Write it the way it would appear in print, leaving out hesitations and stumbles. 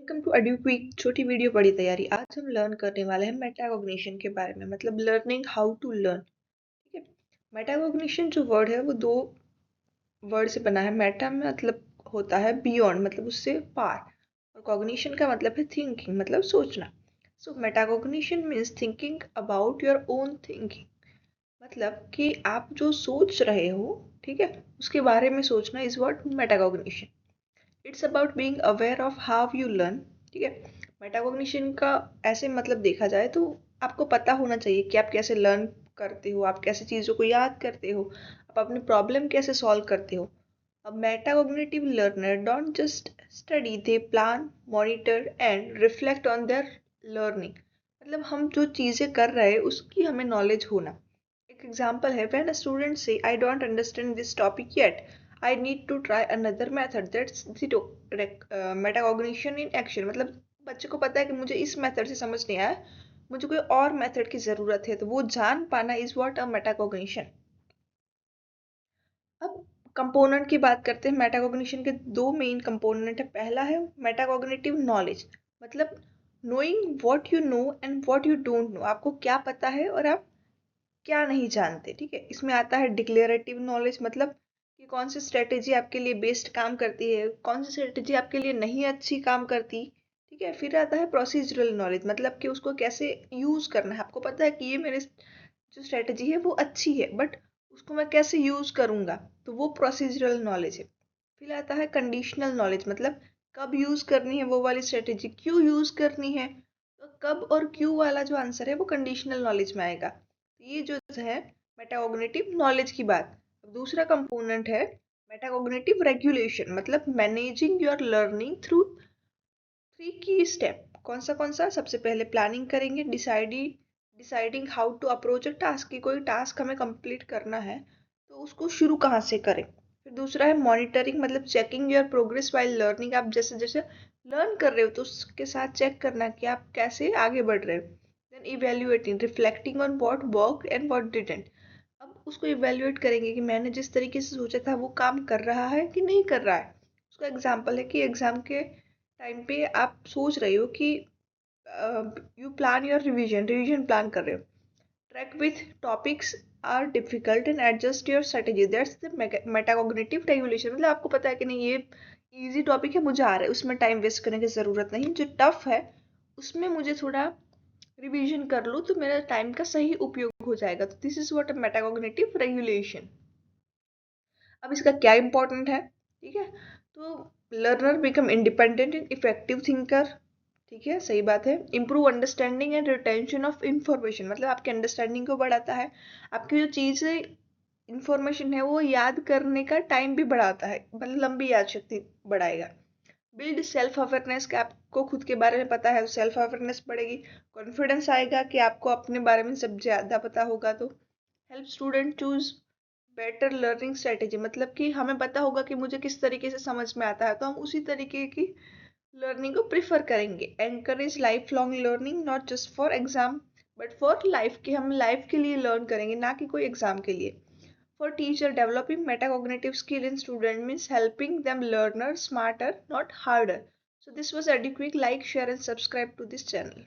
Welcome to एडुक्विक छोटी video बड़ी तैयारी। आज हम लर्न करने वाले हैं मेटाकॉग्निशन के बारे में, मतलब लर्निंग हाउ टू लर्न। ठीक है। मेटाकॉग्निशन जो वर्ड है वो दो वर्ड से बना है। मेटा में मतलब होता है बियॉन्ड, मतलब उससे पार, और कॉग्निशन का मतलब है थिंकिंग, मतलब सोचना। So metacognition means thinking about your own thinking, मतलब कि आप जो सोच रहे हो, ठीक है, उसके बारे में सोचना is what metacognition. It's about being aware of how you learn. ठीक है। मेटाकॉग्निशन का ऐसे मतलब देखा जाए तो आपको पता होना चाहिए कि आप कैसे लर्न करते हो, आप कैसे चीज़ों को याद करते हो, आप अपनी प्रॉब्लम कैसे सॉल्व करते हो। अब metacognitive learner don't just study, they plan, monitor and reflect on their learning. मतलब हम जो चीज़ें कर रहे हैं उसकी हमें नॉलेज होना। एक एग्जाम्पल है, व्हेन अ स्टूडेंट से I don't understand this topic yet, I need to try another method, that's the metacognition in action. मतलब बच्चे को पता है कि मुझे इस मेथड से समझ नहीं आया, मुझे कोई और मेथड की ज़रूरत है, तो वो जान पाना इज व्हाट अ मेटाकॉग्निशन। अब कंपोनेंट की बात करते हैं। मेटाकॉग्निशन के दो मेन कंपोनेंट है। पहला है मेटाकॉग्निटिव नॉलेज, मतलब knowing what you know and what you don't know. आपको क्या पता है और आप क्या नहीं जानते। ठीक है। इसमें आता है डिक्लेरेटिव नॉलेज, मतलब कि कौन सी स्ट्रेटेजी आपके लिए बेस्ट काम करती है, कौन सी स्ट्रेटेजी आपके लिए नहीं अच्छी काम करती। ठीक है। फिर आता है प्रोसीजरल नॉलेज, मतलब कि उसको कैसे यूज़ करना है। आपको पता है कि ये मेरे जो स्ट्रेटेजी है वो अच्छी है, बट उसको मैं कैसे यूज़ करूँगा, तो वो प्रोसीजरल नॉलेज है। फिर आता है कंडीशनल नॉलेज, मतलब कब यूज़ करनी है वो वाली स्ट्रेटेजी, क्यों यूज़ करनी है। तो कब और क्यों वाला जो आंसर है वो कंडीशनल नॉलेज में आएगा। ये जो है मेटाकॉग्निटिव नॉलेज की बात। अब दूसरा कंपोनेंट है मेटाकॉग्निटिव रेगुलेशन, मतलब managing your learning through three key step. कौन सा सबसे पहले प्लानिंग करेंगे, deciding how to approach a task, की कोई टास्क हमें कंप्लीट करना है तो उसको शुरू कहाँ से करें। फिर दूसरा है मॉनिटरिंग, मतलब checking your progress while learning. आप जैसे जैसे लर्न कर रहे हो तो उसके साथ चेक करना कि आप कैसे आगे बढ़ रहे हो। Then evaluating, reflecting on what work and what didn't. अब उसको इवेल्युएट करेंगे कि मैंने जिस तरीके से सोचा था वो काम कर रहा है कि नहीं कर रहा है। उसका एग्जाम्पल है कि एग्जाम के टाइम पे आप सोच रहे हो कि you plan your revision plan कर रहे हो, track with topics are difficult and adjust your strategy, that's the metacognitive regulation. मतलब आपको पता है कि नहीं ये इजी टॉपिक है, मुझे आ रहा है, उसमें टाइम वेस्ट करने की ज़रूरत नहीं, जो टफ है उसमें मुझे थोड़ा रिवीजन कर लूँ तो मेरा टाइम का सही उपयोग हो जाएगा। तो this is what a metacognitive regulation. अब इसका क्या इंपॉर्टेंट है, ठीक है, तो learner become independent and effective thinker. ठीक है, सही बात है। Improve understanding and retention of information, मतलब आपके अंडरस्टैंडिंग को बढ़ाता है, आपकी जो चीज़ें इंफॉर्मेशन है वो याद करने का टाइम भी बढ़ाता है, मतलब लंबी याद शक्ति बढ़ाएगा। बिल्ड सेल्फ अवेयरनेस, कि आपको खुद के बारे में पता है तो सेल्फ अवेयरनेस बढ़ेगी, कॉन्फिडेंस आएगा कि आपको अपने बारे में सब ज़्यादा पता होगा। तो help student choose better learning strategy, मतलब कि हमें पता होगा कि मुझे किस तरीके से समझ में आता है तो हम उसी तरीके की लर्निंग को प्रिफर करेंगे। Encourage life long learning, not just for exam but for life, कि हम लाइफ के लिए लर्न करेंगे ना कि कोई एग्जाम के लिए। For teacher, developing metacognitive skill in student means helping them learner smarter, not harder. So this was EduQuick. Like, share and subscribe to this channel.